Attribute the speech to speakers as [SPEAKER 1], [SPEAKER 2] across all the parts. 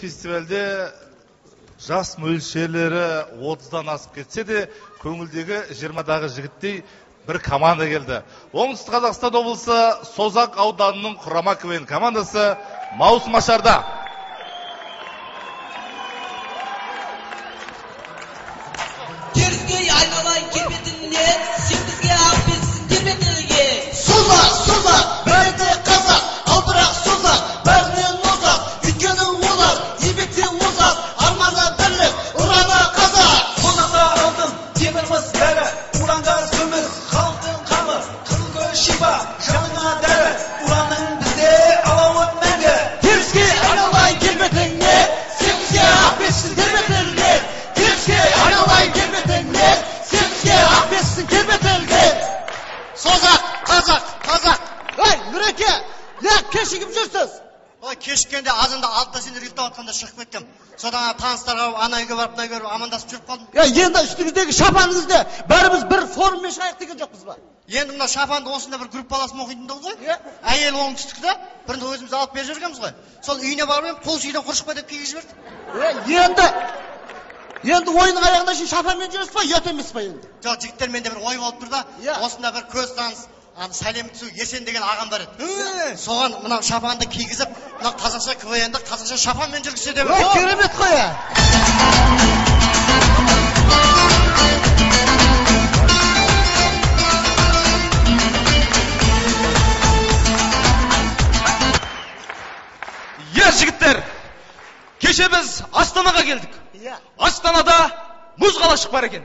[SPEAKER 1] Фестивальде жас мөлшерлері 30-дан асып кетсе де, көңілдегі 20-дағы жігіттей бір команда келді. Оңтүстік Қазақстан облысы Созақ ауданының құрама КВН командасы Маусымашарда.
[SPEAKER 2] Теріске айналайын келбетіңнен, сен бізге ақ бетсің тербетілге. Созақ, бәрі қазақ, алтырақ Созақ, бәрінен озақ, өйткені олар, еңбекте озақ, арманы бірлік, ұраны қазақ.
[SPEAKER 3] Созақта алтын, темірміз бәрі, ұранға сөміз, халықтың қамы, қылғы шипа, жаныңа дәрі, ұраның бізде алауын мәңгі.
[SPEAKER 2] Теріске айналайын келбетіңнен, сен бізге ақ бетсің тербетілге. Теріске айналайын келбетіңнен, сен бізге ақ бетсің тербетілге.
[SPEAKER 4] Созақ, қазақ.
[SPEAKER 2] Ой, Нұреке, кешігіп жүрсіз?
[SPEAKER 4] Ой, кешіккенде азында алтыда сендер ұйықтап атқанда шығып кеттім. Содан таныстарға ана үйге барып, мына үйге барып амандасып жүріп қалдым.
[SPEAKER 2] Енді үстіңіздегі шапаныңызды бәріміз бір форуммен шығайық деген жоқпыз ба?
[SPEAKER 4] Енді мына шапанды осында бір группаласым оқитын ғой. Әйел оңтүстікте, бірінде өзіміз алып беріп жүргенбіз ғой. Сол үйіне барып едім, қол үйден құрышып деп кигізіп жіберді.
[SPEAKER 2] Енді ойының аяғына шейін шапанмен жүресіз ба, ұят емес па енді?
[SPEAKER 4] Жоқ, жігіттермен де бір ой болып тұр да, осында бір көз таныс, сәлем түсу Есен деген ағам бар еді. Соған мына шапанды кигізіп, мына қазақша КВН-ді қазақша шапанмен жүргізсе деп.
[SPEAKER 2] Керемет қой.
[SPEAKER 5] Жігіттер, кеше біз Астанаға келдік. Астанада мұз қалашық бар екен.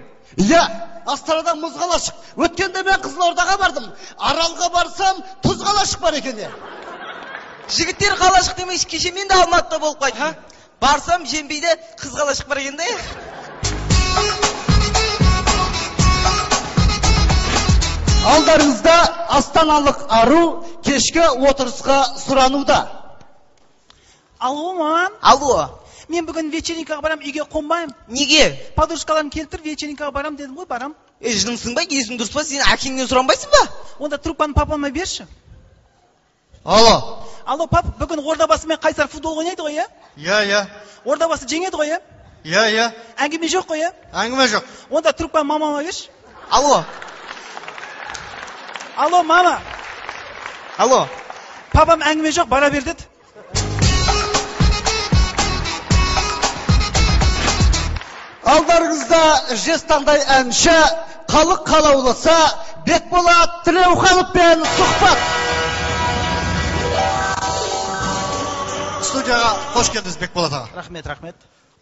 [SPEAKER 2] Астанада мұз қалашық. Өткенде мен Қызылордаға бардым. Аралға барсам, тұз қалашық бар екен.
[SPEAKER 6] Жігіттер қалашық демейсіз, кеше мен де Алматыда болып қайттым. Барсам, Жембейде қыз қалашық бар екен де.
[SPEAKER 2] Алдарыңызда астаналық ару кешкі отырысқа сұрануда.
[SPEAKER 3] Алло, маман?
[SPEAKER 6] Алло.
[SPEAKER 3] Мен бүгін вечеринкаға барам, үйге қонбайым.
[SPEAKER 6] Неге?
[SPEAKER 3] Подружкаларын келтір, вечеринкаға барам дедім ғой, барам.
[SPEAKER 6] Жынымсың ба, есің дұрыс па, сен әкеңнен сұранбайсың ба?
[SPEAKER 3] Онда трубканы папама берші.
[SPEAKER 4] Алло,
[SPEAKER 3] пап, бүгін Ордабасы мен Қайсар футбол ойнайды ғой,
[SPEAKER 4] Иә.
[SPEAKER 3] Ордабасы жеңеді ғой,
[SPEAKER 4] Иә.
[SPEAKER 3] Әңгіме жоқ қой,
[SPEAKER 4] Әңгіме жоқ.
[SPEAKER 3] Онда трубканы мамама берші.
[SPEAKER 6] Алло,
[SPEAKER 3] мама.
[SPEAKER 6] Алло.
[SPEAKER 3] Папам әңгіме жоқ, бара бер деді.
[SPEAKER 2] Алдарыңызда жестандай әнші, халық қалауласа, Бекболат Тілеухановпен сұхбат.
[SPEAKER 4] Студияға қош келдіңіз, Бекболат аға.
[SPEAKER 3] Рахмет.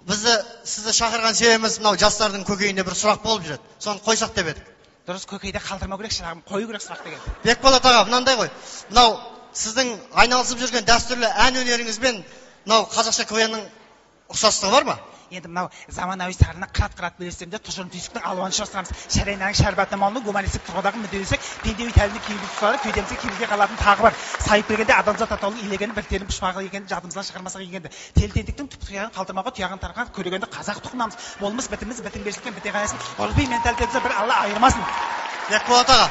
[SPEAKER 4] Сізді шақырған себебіміз мынау жастардың көкейінде бір сұрақ болып жүреді. Соны қойсақ деп едік.
[SPEAKER 3] Дұрыс, көкейде қалдырмау керек, шырағым, қою керек сұрақ деген.
[SPEAKER 4] Бекболат аға, мынандай ғой. Мынау сіздің айналысып жүрген дәстүрлі ән өнеріңізбен мынау қазақша КВН-нің ұқсастығы бар ма?
[SPEAKER 3] Енді мынау заманауи сарыны қырат белестен де тұжырым түйсіктің алуан шығарсамыз. Шәрайнаның шәрбатына малының гуманистік тұрғыдағы мүдделесек, пендеуи тәлімді кейбір тұстары кеудемізге келуге қалатын тағы бар. Сайып келгенде адамзат атаулы илегені біртерін пұшпағы екенін жадымыздан шығармасақ егенді. Телтендіктің түп тұяғын қалтырмауға тұяғын тарған көрегенді қазақ тұқынамыз. Болмыс бітіміз бітімгершіліктен біте қайнасын. Ұрпи менталитетімізді бір Алла айырмасын.
[SPEAKER 4] Бекболат аға,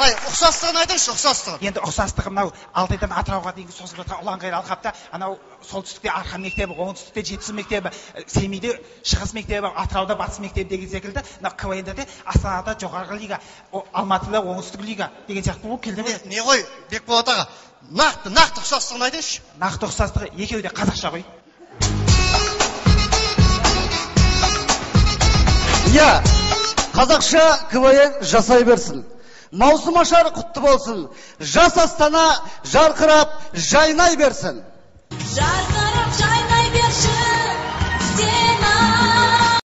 [SPEAKER 4] ұқсастығын айтыңызшы, ұқсастығын.
[SPEAKER 3] Енді ұқсастығы мынау Алтайдан Атырауға дейінгі созылып жатқан ұланғайыр алқапта, анау солтүстікте Арқан мектебі, оңтүстікте Жетісу мектебі, Семейде Шығыс мектебі, Атырауда Батыс мектебі деген секілді, мына КВН-де де Астанада жоғарғы лига, Алматыда оңтүстік лига деген сияқты болып келді ме?
[SPEAKER 4] Не ғой, Бекболат аға, нақты ұқсастығын айтыңызшы.
[SPEAKER 3] Нақты ұқсастығы екеуі де қазақша ғой.
[SPEAKER 2] Қазақша КВН жасай берсін. Маусымашар құтты болсын. Жас Астана жарқырап жайнай берсін.